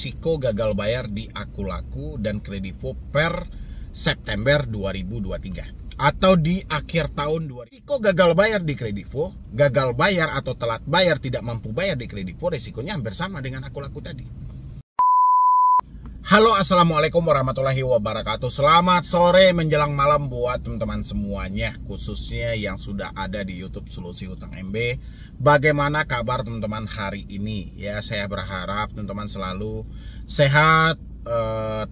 resiko gagal bayar di Akulaku dan Kredivo per September 2023 atau di akhir tahun 2000. Resiko gagal bayar di Kredivo, gagal bayar atau telat bayar, tidak mampu bayar di Kredivo, resikonya hampir sama dengan Akulaku tadi. Halo, assalamualaikum warahmatullahi wabarakatuh. Selamat sore menjelang malam buat teman-teman semuanya, khususnya yang sudah ada di YouTube Solusi Utang MB. Bagaimana kabar teman-teman hari ini? Ya, saya berharap teman-teman selalu sehat,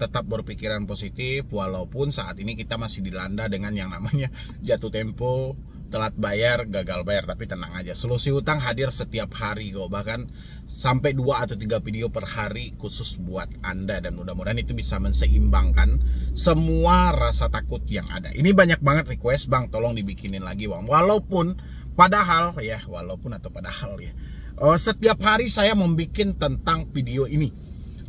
tetap berpikiran positif, walaupun saat ini kita masih dilanda dengan yang namanya jatuh tempo, telat bayar, gagal bayar. Tapi tenang aja, Solusi Utang hadir setiap hari kok, bahkan sampai 2 atau 3 video per hari khusus buat Anda, dan mudah-mudahan itu bisa menseimbangkan semua rasa takut yang ada. Ini banyak banget request, Bang, tolong dibikinin lagi, Bang. Walaupun padahal ya, setiap hari saya membuat tentang video ini.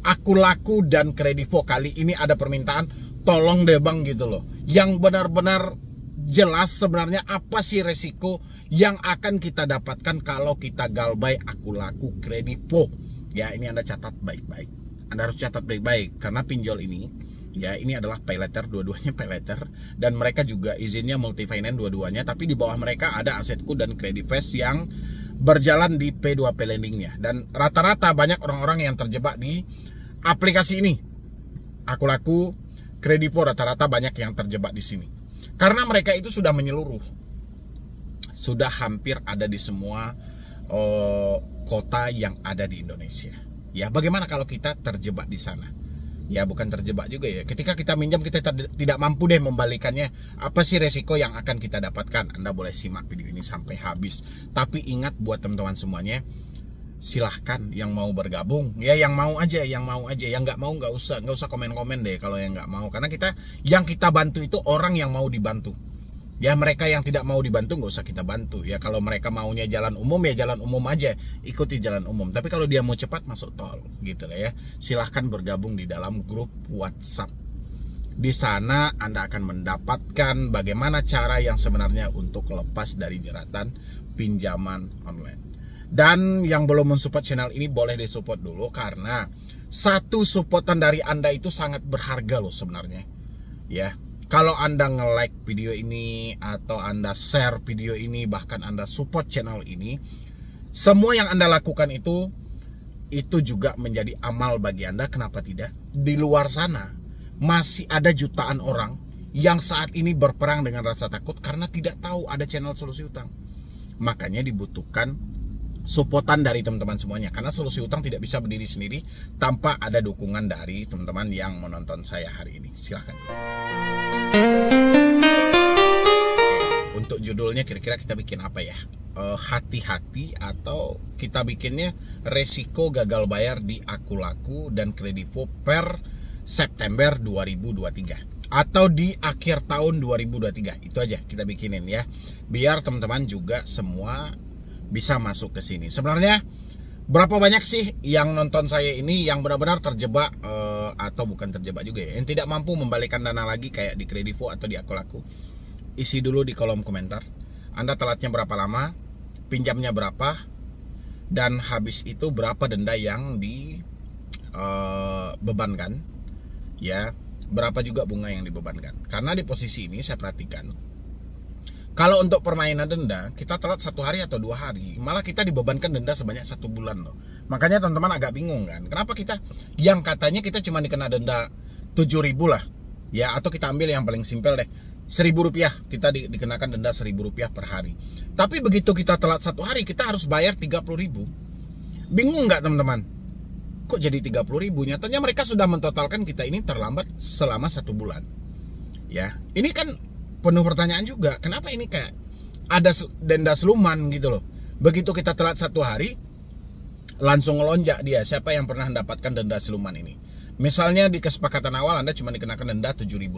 Akulaku dan Kredivo, kali ini ada permintaan, tolong deh Bang gitu loh, yang benar-benar jelas sebenarnya apa sih resiko yang akan kita dapatkan kalau kita galbay Akulaku Kredivo. Ya, ini Anda catat baik-baik. Anda harus catat baik-baik karena pinjol ini, ya, ini adalah pay letter, dua-duanya pay letter, dan mereka juga izinnya multi finance dua-duanya, tapi di bawah mereka ada Asetku dan Credifast yang berjalan di P2P lendingnya. Dan rata-rata banyak orang-orang yang terjebak di aplikasi ini. Akulaku Kredivo rata-rata banyak yang terjebak di sini. Karena mereka itu sudah menyeluruh, sudah hampir ada di semua kota yang ada di Indonesia. Ya, bagaimana kalau kita terjebak di sana? Ya, bukan terjebak juga ya. Ketika kita minjam, kita tidak mampu deh membalikannya. Apa sih resiko yang akan kita dapatkan? Anda boleh simak video ini sampai habis. Tapi ingat buat teman-teman semuanya, silahkan yang mau bergabung, ya yang mau aja, yang nggak mau nggak usah komen-komen deh kalau yang nggak mau, karena yang kita bantu itu orang yang mau dibantu. Ya, mereka yang tidak mau dibantu nggak usah kita bantu. Ya, kalau mereka maunya jalan umum, ya jalan umum aja, ikuti jalan umum. Tapi kalau dia mau cepat, masuk tol gitu lah ya. Silahkan bergabung di dalam grup WhatsApp. Di sana Anda akan mendapatkan bagaimana cara yang sebenarnya untuk lepas dari jeratan pinjaman online. Dan yang belum mensupport channel ini boleh disupport dulu, karena satu supportan dari Anda itu sangat berharga loh sebenarnya. Ya, kalau Anda nge-like video ini atau Anda share video ini, bahkan Anda support channel ini, semua yang Anda lakukan itu juga menjadi amal bagi Anda. Kenapa tidak? Di luar sana masih ada jutaan orang yang saat ini berperang dengan rasa takut karena tidak tahu ada channel Solusi Utang. Makanya dibutuhkan supportan dari teman-teman semuanya, karena Solusi Utang tidak bisa berdiri sendiri tanpa ada dukungan dari teman-teman yang menonton saya hari ini. Silahkan. Untuk judulnya kira-kira kita bikin apa ya? Hati-hati, atau kita bikinnya resiko gagal bayar di Akulaku dan Kredivo per September 2023 atau di akhir tahun 2023. Itu aja kita bikinin ya, biar teman-teman juga semua bisa masuk ke sini. Sebenarnya berapa banyak sih yang nonton saya ini yang benar-benar terjebak, atau bukan terjebak juga ya, yang tidak mampu membalikan dana lagi kayak di Kredivo atau di Akulaku? Isi dulu di kolom komentar. Anda telatnya berapa lama, pinjamnya berapa, dan habis itu berapa denda yang dibebankan, ya, berapa juga bunga yang dibebankan. Karena di posisi ini saya perhatikan, kalau untuk permainan denda, kita telat 1 hari atau 2 hari, malah kita dibebankan denda sebanyak 1 bulan loh. Makanya teman-teman agak bingung kan, kenapa kita yang katanya kita cuma dikena denda 7.000 lah, ya, atau kita ambil yang paling simpel deh, Rp1.000, kita dikenakan denda Rp1.000 per hari. Tapi begitu kita telat 1 hari, kita harus bayar 30.000. Bingung nggak teman-teman? Kok jadi 30.000? Nyatanya mereka sudah mentotalkan kita ini terlambat selama 1 bulan. Ya, ini kan penuh pertanyaan juga, kenapa ini kayak ada denda seluman gitu loh. Begitu kita telat 1 hari, langsung ngelonjak dia. Siapa yang pernah mendapatkan denda seluman ini? Misalnya di kesepakatan awal Anda cuma dikenakan denda Rp7.000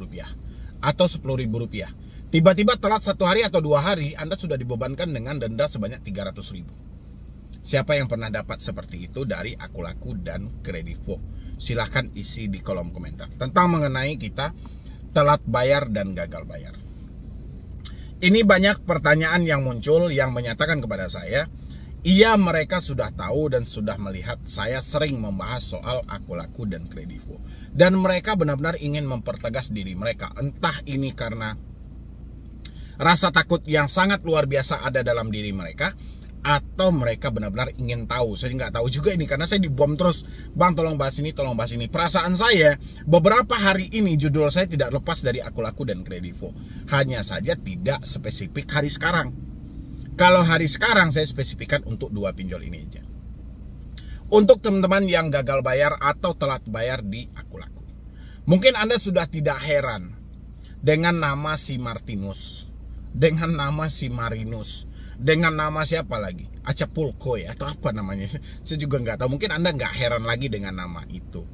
atau Rp10.000. Tiba-tiba telat 1 hari atau 2 hari, Anda sudah dibebankan dengan denda sebanyak Rp300.000. Siapa yang pernah dapat seperti itu dari Akulaku dan Kredivo? Silahkan isi di kolom komentar tentang mengenai kita telat bayar dan gagal bayar. Ini banyak pertanyaan yang muncul yang menyatakan kepada saya, Iya, mereka sudah tahu dan sudah melihat saya sering membahas soal Aku Laku dan Kredivo. Dan mereka benar-benar ingin mempertegas diri mereka. Entah ini karena rasa takut yang sangat luar biasa ada dalam diri mereka, atau mereka benar-benar ingin tahu. Saya nggak tahu juga ini, karena saya dibom terus. Bang, tolong bahas ini, tolong bahas ini. Perasaan saya, beberapa hari ini judul saya tidak lepas dari Aku Laku dan Kredivo. Hanya saja tidak spesifik hari sekarang. Kalau hari sekarang saya spesifikkan untuk 2 pinjol ini aja. Untuk teman-teman yang gagal bayar atau telat bayar di Aku Laku, mungkin Anda sudah tidak heran dengan nama si Martinus, dengan nama si Marinus, dengan nama siapa lagi? Acapulco ya, atau apa namanya? Saya juga nggak tahu. Mungkin Anda nggak heran lagi dengan nama itu.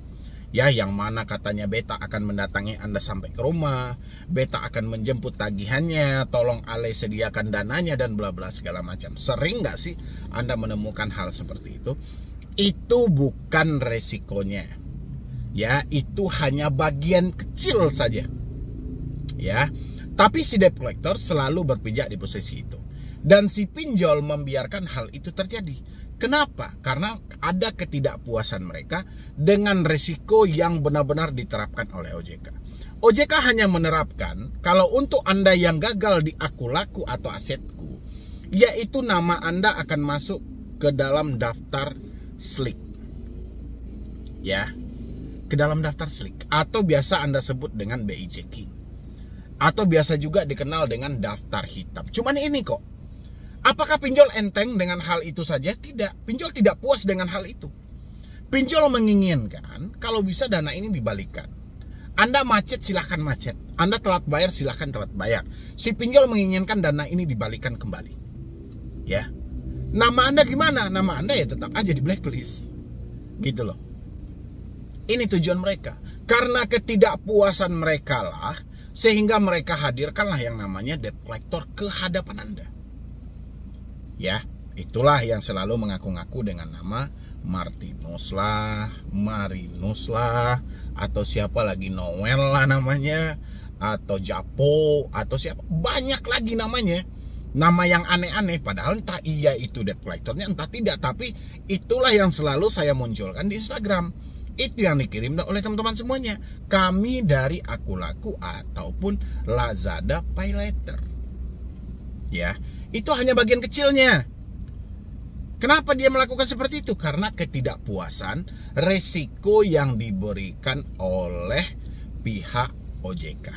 Ya, yang mana katanya beta akan mendatangi Anda sampai ke rumah, beta akan menjemput tagihannya, tolong Ale sediakan dananya dan bla bla segala macam. Sering nggak sih Anda menemukan hal seperti itu? Itu bukan resikonya. Ya, itu hanya bagian kecil saja. Ya, tapi si debt collector selalu berpijak di posisi itu. Dan si pinjol membiarkan hal itu terjadi. Kenapa? Karena ada ketidakpuasan mereka dengan risiko yang benar-benar diterapkan oleh OJK. OJK hanya menerapkan kalau untuk Anda yang gagal di Aku Laku atau Asetku, yaitu nama Anda akan masuk ke dalam daftar SLIK. Ya, ke dalam daftar SLIK. Atau biasa Anda sebut dengan BI checking. Atau biasa juga dikenal dengan daftar hitam. Cuman ini kok. Apakah pinjol enteng dengan hal itu saja? Tidak. Pinjol tidak puas dengan hal itu. Pinjol menginginkan kalau bisa dana ini dibalikan. Anda macet, silahkan macet. Anda telat bayar, silahkan telat bayar. Si pinjol menginginkan dana ini dibalikan kembali. Ya. Nama Anda gimana? Nama Anda ya tetap aja di blacklist. Gitu loh. Ini tujuan mereka. Karena ketidakpuasan mereka lah, sehingga mereka hadirkanlah yang namanya debt collector ke hadapan Anda. Ya, itulah yang selalu mengaku-ngaku dengan nama Martinus lah, Marinus lah, atau siapa lagi, Noel lah namanya, atau Japo, atau siapa, banyak lagi namanya. Nama yang aneh-aneh, padahal entah iya itu debt collectornya, entah tidak. Tapi itulah yang selalu saya munculkan di Instagram. Itu yang dikirim oleh teman-teman semuanya. Kami dari Aku Laku ataupun Lazada Pay Later. Ya, itu hanya bagian kecilnya. Kenapa dia melakukan seperti itu? Karena ketidakpuasan resiko yang diberikan oleh pihak OJK.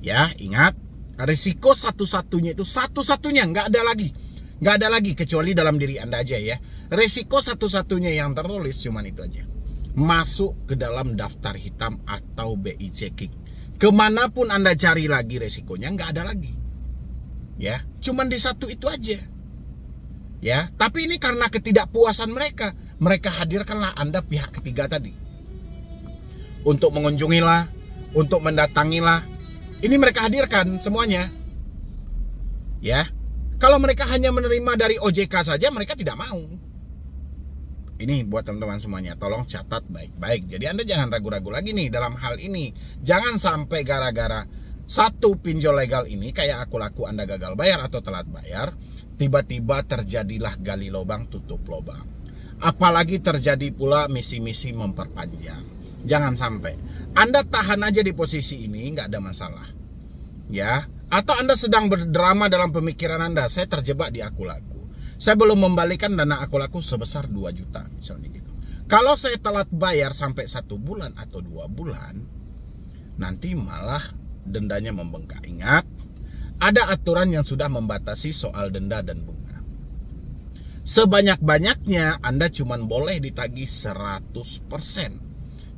Ya, ingat, resiko satu-satunya itu satu-satunya, nggak ada lagi. Nggak ada lagi kecuali dalam diri Anda aja ya. Resiko satu-satunya yang tertulis cuman itu aja. Masuk ke dalam daftar hitam atau BI checking. Kemanapun Anda cari lagi resikonya, nggak ada lagi. Ya, cuman di satu itu aja. Ya, tapi ini karena ketidakpuasan mereka, mereka hadirkanlah Anda pihak ketiga tadi. Untuk mengunjungilah, untuk mendatangilah. Ini mereka hadirkan semuanya. Ya. Kalau mereka hanya menerima dari OJK saja, mereka tidak mau. Ini buat teman-teman semuanya, tolong catat baik-baik. Jadi Anda jangan ragu-ragu lagi nih dalam hal ini. Jangan sampai gara-gara satu pinjol legal ini kayak Aku Laku Anda gagal bayar atau telat bayar, tiba-tiba terjadilah gali lubang tutup lubang. Apalagi terjadi pula misi-misi memperpanjang. Jangan sampai. Anda tahan aja di posisi ini, nggak ada masalah. Ya, atau Anda sedang berdrama dalam pemikiran Anda, saya terjebak di Aku Laku. Saya belum membalikan dana Aku Laku sebesar 2 juta misalnya gitu. Kalau saya telat bayar sampai 1 bulan atau 2 bulan, nanti malah dendanya membengkak. Ingat, ada aturan yang sudah membatasi soal denda dan bunga. Sebanyak-banyaknya Anda cuma boleh ditagih 100%.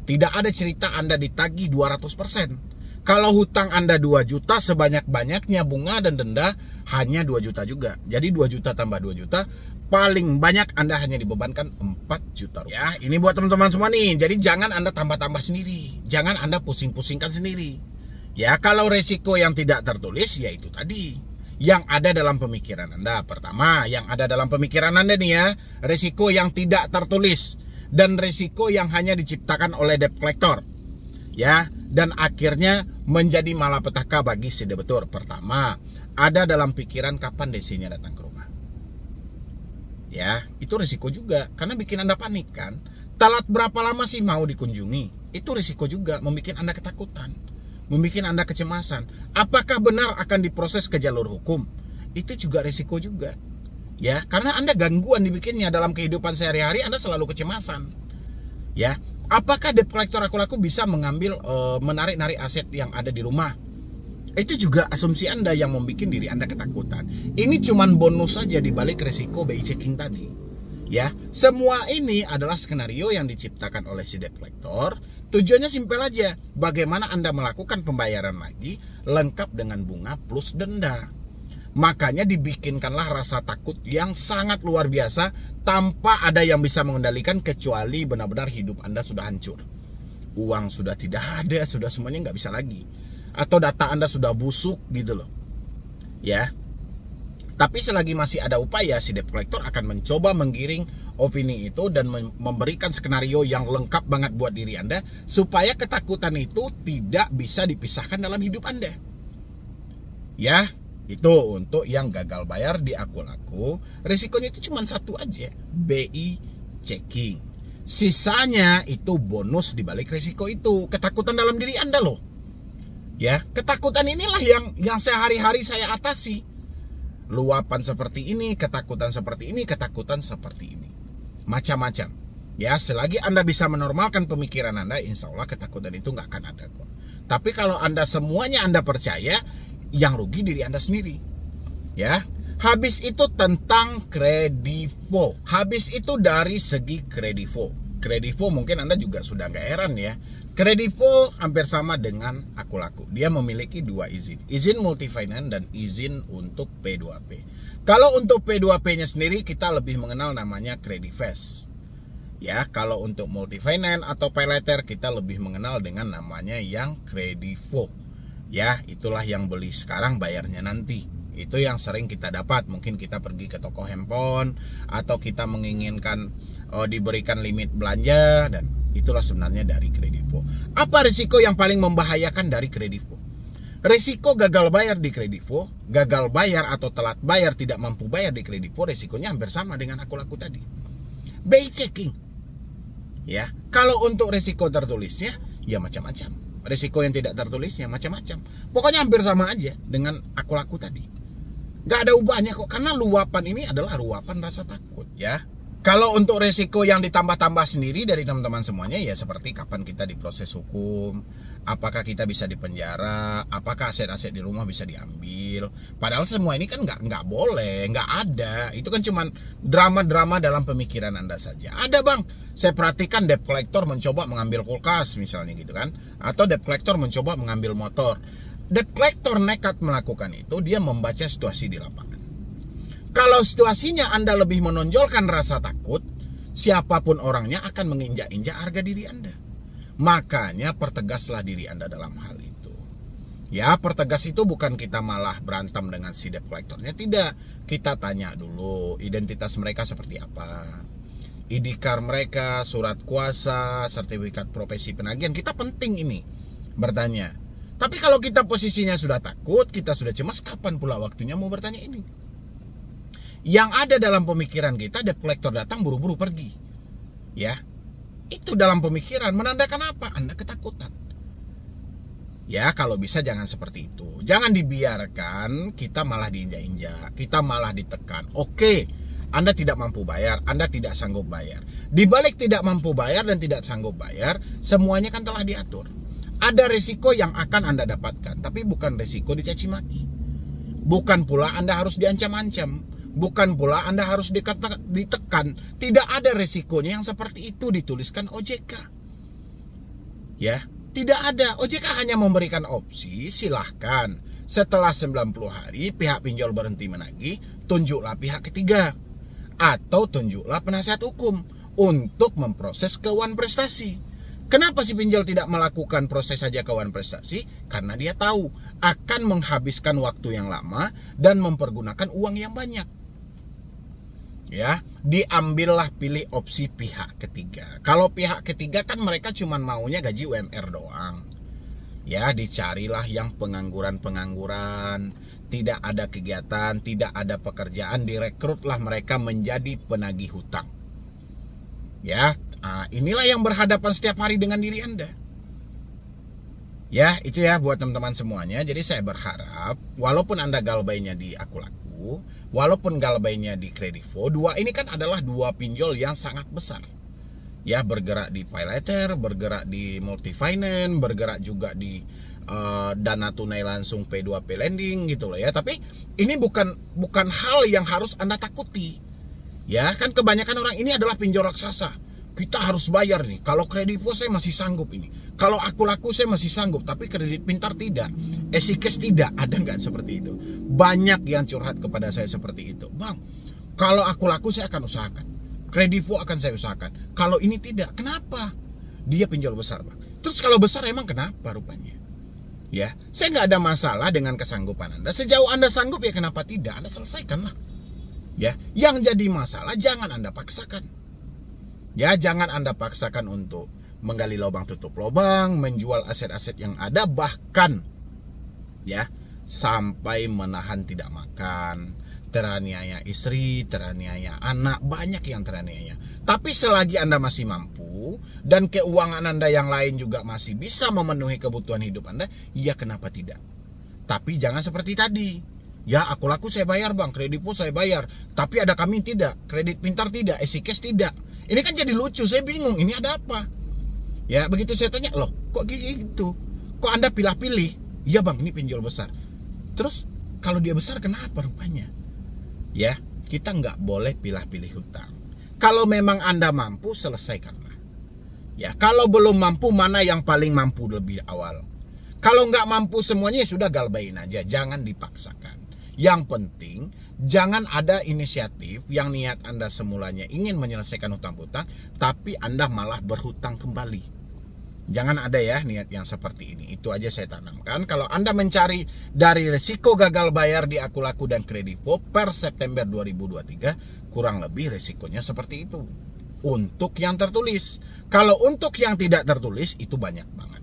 Tidak ada cerita Anda ditagih 200%. Kalau hutang Anda 2 juta, sebanyak-banyaknya bunga dan denda hanya 2 juta juga. Jadi 2 juta tambah 2 juta, paling banyak Anda hanya dibebankan 4 juta rupiah. Ya, ini buat teman-teman semua nih. Jadi jangan Anda tambah-tambah sendiri. Jangan Anda pusing-pusingkan sendiri. Ya, kalau resiko yang tidak tertulis, ya itu tadi. Yang ada dalam pemikiran Anda. Pertama, yang ada dalam pemikiran Anda nih ya, resiko yang tidak tertulis. Dan resiko yang hanya diciptakan oleh debt collector. Ya, dan akhirnya menjadi malapetaka bagi si debitur. Pertama, ada dalam pikiran kapan DC-nya datang ke rumah. Ya, itu risiko juga karena bikin Anda panik kan. Telat berapa lama sih mau dikunjungi? Itu risiko juga, membuat Anda ketakutan, membuat Anda kecemasan. Apakah benar akan diproses ke jalur hukum? Itu juga risiko juga. Ya, karena Anda gangguan dibikinnya dalam kehidupan sehari-hari, Anda selalu kecemasan. Ya, apakah debt collector aku laku bisa mengambil menarik-narik aset yang ada di rumah? Itu juga asumsi Anda yang membuat diri Anda ketakutan. Ini cuman bonus saja di balik resiko BI checking tadi. Ya, semua ini adalah skenario yang diciptakan oleh si debt collector. Tujuannya simpel aja, bagaimana Anda melakukan pembayaran lagi lengkap dengan bunga plus denda. Makanya dibikinkanlah rasa takut yang sangat luar biasa tanpa ada yang bisa mengendalikan kecuali benar-benar hidup Anda sudah hancur. Uang sudah tidak ada, sudah semuanya nggak bisa lagi. Atau data Anda sudah busuk gitu loh. Ya. Tapi selagi masih ada upaya, si debt collector akan mencoba menggiring opini itu dan memberikan skenario yang lengkap banget buat diri Anda supaya ketakutan itu tidak bisa dipisahkan dalam hidup Anda. Ya, itu untuk yang gagal bayar di aku laku, risikonya itu cuma satu aja, BI checking. Sisanya itu bonus di balik risiko itu, ketakutan dalam diri Anda loh. Ya, ketakutan inilah yang sehari-hari saya atasi. Luapan seperti ini, ketakutan seperti ini, ketakutan seperti ini. Macam-macam. Ya, selagi Anda bisa menormalkan pemikiran Anda, insya Allah ketakutan itu nggak akan ada kok. Tapi kalau Anda semuanya Anda percaya, yang rugi diri Anda sendiri. Ya, habis itu tentang kredivo. Habis itu dari segi kredivo. Kredivo mungkin Anda juga sudah nggak heran ya. Kredivo hampir sama dengan aku laku. Dia memiliki dua izin. Izin multi-finance dan izin untuk P2P. Kalau untuk P2P-nya sendiri kita lebih mengenal namanya Credifast. Ya, kalau untuk multi-finance atau paylater kita lebih mengenal dengan namanya yang Kredivo. Ya, itulah yang beli sekarang bayarnya nanti. Itu yang sering kita dapat. Mungkin kita pergi ke toko handphone atau kita menginginkan diberikan limit belanja, dan itulah sebenarnya dari Kredivo. Apa risiko yang paling membahayakan dari Kredivo? Risiko gagal bayar di Kredivo, gagal bayar atau telat bayar, tidak mampu bayar di Kredivo, risikonya hampir sama dengan aku laku tadi. BI checking. Ya, kalau untuk risiko tertulisnya ya macam-macam. Risiko yang tidak tertulisnya macam-macam. Pokoknya hampir sama aja dengan aku laku tadi. Gak ada ubahnya kok, karena luapan ini adalah luapan rasa takut ya. Kalau untuk resiko yang ditambah-tambah sendiri dari teman-teman semuanya ya seperti kapan kita diproses hukum, apakah kita bisa dipenjara, apakah aset-aset di rumah bisa diambil. Padahal semua ini kan nggak boleh, nggak ada. Itu kan cuma drama-drama dalam pemikiran Anda saja. Ada bang, saya perhatikan debt collector mencoba mengambil kulkas misalnya gitu kan, atau debt collector mencoba mengambil motor. Debt collector nekat melakukan itu, dia membaca situasi di lapangan. Kalau situasinya Anda lebih menonjolkan rasa takut, siapapun orangnya akan menginjak-injak harga diri Anda. Makanya pertegaslah diri Anda dalam hal itu. Ya, pertegas itu bukan kita malah berantem dengan si debt collectornya, tidak. Kita tanya dulu identitas mereka seperti apa, ID card mereka, surat kuasa, sertifikat profesi penagihan. Kita penting ini bertanya. Tapi kalau kita posisinya sudah takut, kita sudah cemas, kapan pula waktunya mau bertanya ini? Yang ada dalam pemikiran kita, debt collector datang buru-buru pergi. Ya, itu dalam pemikiran menandakan apa? Anda ketakutan. Ya, kalau bisa jangan seperti itu. Jangan dibiarkan kita malah diinjak-injak, kita malah ditekan. Oke, Anda tidak mampu bayar, Anda tidak sanggup bayar. Di balik tidak mampu bayar dan tidak sanggup bayar, semuanya kan telah diatur. Ada risiko yang akan Anda dapatkan, tapi bukan risiko dicaci maki. Bukan pula Anda harus diancam-ancam. Bukan pula Anda harus ditekan. Tidak ada risikonya yang seperti itu dituliskan OJK. Ya, tidak ada. OJK hanya memberikan opsi, silahkan. Setelah 90 hari pihak pinjol berhenti menagih, tunjuklah pihak ketiga. Atau tunjuklah penasihat hukum untuk memproses keuangan prestasi. Kenapa si pinjol tidak melakukan proses saja keuangan prestasi? Karena dia tahu akan menghabiskan waktu yang lama dan mempergunakan uang yang banyak. Ya, diambillah pilih opsi pihak ketiga. Kalau pihak ketiga kan mereka cuma maunya gaji UMR doang. Ya, dicarilah yang pengangguran-pengangguran, tidak ada kegiatan, tidak ada pekerjaan, direkrutlah mereka menjadi penagih hutang. Ya, inilah yang berhadapan setiap hari dengan diri Anda. Ya, itu ya buat teman-teman semuanya. Jadi saya berharap walaupun Anda galbainya di Aku Laku, walaupun galbainya di Kredivo, dua ini kan adalah dua pinjol yang sangat besar. Ya, bergerak di PayLater, bergerak di Multifinance, bergerak juga di dana tunai langsung P2P lending gitu loh ya. Tapi ini bukan hal yang harus Anda takuti. Ya, kan kebanyakan orang ini adalah pinjol raksasa. Kita harus bayar nih. Kalau Kredivo saya masih sanggup ini. Kalau Aku Laku saya masih sanggup. Tapi Kredit Pintar tidak. EasyCash tidak. Ada nggak seperti itu? Banyak yang curhat kepada saya seperti itu. Bang, kalau Aku Laku saya akan usahakan. Kredivo akan saya usahakan. Kalau ini tidak. Kenapa? Dia pinjol besar, Bang. Terus kalau besar emang kenapa rupanya? Ya, saya nggak ada masalah dengan kesanggupan Anda. Sejauh Anda sanggup ya kenapa tidak? Anda selesaikanlah. Ya, yang jadi masalah jangan Anda paksakan. Ya, jangan Anda paksakan untuk menggali lubang tutup lubang, menjual aset-aset yang ada, bahkan ya sampai menahan tidak makan, teraniaya istri, teraniaya anak, banyak yang teraniaya. Tapi selagi Anda masih mampu dan keuangan Anda yang lain juga masih bisa memenuhi kebutuhan hidup Anda, ya kenapa tidak? Tapi jangan seperti tadi. Ya, Aku Laku saya bayar, Bang, Kredivo saya bayar, tapi ada kami tidak, Kredit Pintar tidak, EasyCash tidak. Ini kan jadi lucu, saya bingung, ini ada apa? Ya, begitu saya tanya, loh kok gitu? Kok Anda pilih-pilih? Iya Bang, ini pinjol besar. Terus kalau dia besar kenapa rupanya? Ya, kita nggak boleh pilih-pilih hutang. Kalau memang Anda mampu, selesaikanlah. Ya, kalau belum mampu, mana yang paling mampu lebih awal? Kalau nggak mampu semuanya, ya sudah galbain aja, jangan dipaksakan. Yang penting, jangan ada inisiatif yang niat Anda semulanya ingin menyelesaikan hutang-hutang, tapi Anda malah berhutang kembali. Jangan ada ya niat yang seperti ini. Itu aja saya tanamkan. Kalau Anda mencari dari risiko gagal bayar di Aku Laku dan Kredivo per September 2023, kurang lebih risikonya seperti itu. Untuk yang tertulis. Kalau untuk yang tidak tertulis, itu banyak banget.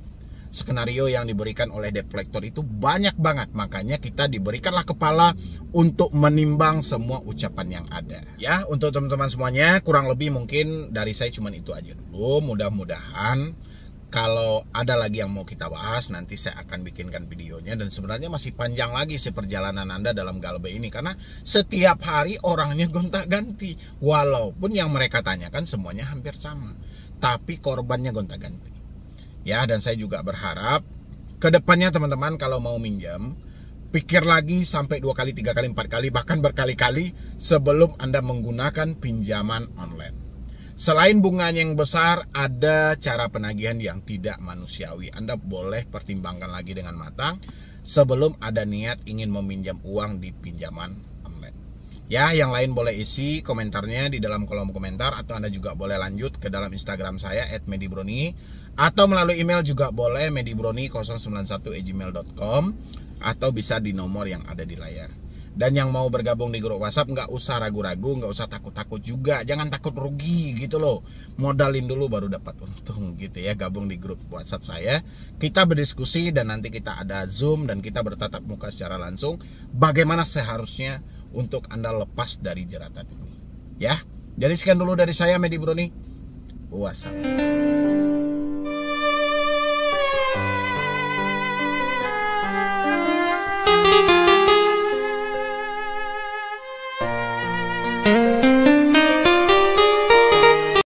Skenario yang diberikan oleh debt collector itu banyak banget. Makanya kita diberikanlah kepala untuk menimbang semua ucapan yang ada. Ya, untuk teman-teman semuanya, kurang lebih mungkin dari saya cuma itu aja dulu. Mudah-mudahan kalau ada lagi yang mau kita bahas, nanti saya akan bikinkan videonya. Dan sebenarnya masih panjang lagi sih perjalanan Anda dalam galbai ini. Karena setiap hari orangnya gonta-ganti. Walaupun yang mereka tanyakan semuanya hampir sama. Tapi korbannya gonta-ganti. Ya, dan saya juga berharap kedepannya teman-teman kalau mau minjam, pikir lagi sampai 2 kali, 3 kali, 4 kali, bahkan berkali-kali sebelum Anda menggunakan pinjaman online. Selain bunganya yang besar, ada cara penagihan yang tidak manusiawi. Anda boleh pertimbangkan lagi dengan matang sebelum ada niat ingin meminjam uang di pinjaman online. Ya, yang lain boleh isi komentarnya di dalam kolom komentar, atau Anda juga boleh lanjut ke dalam Instagram saya @medibroni, atau melalui email juga boleh, medibroni091@gmail.com, atau bisa di nomor yang ada di layar. Dan yang mau bergabung di grup WhatsApp, nggak usah ragu-ragu, nggak usah takut-takut juga, jangan takut rugi gitu loh. Modalin dulu baru dapat untung gitu ya. Gabung di grup WhatsApp saya, kita berdiskusi dan nanti kita ada Zoom dan kita bertatap muka secara langsung. Bagaimana seharusnya untuk Anda lepas dari jeratan ini, ya. Jadi sekian dulu dari saya, Medibroni. WhatsApp.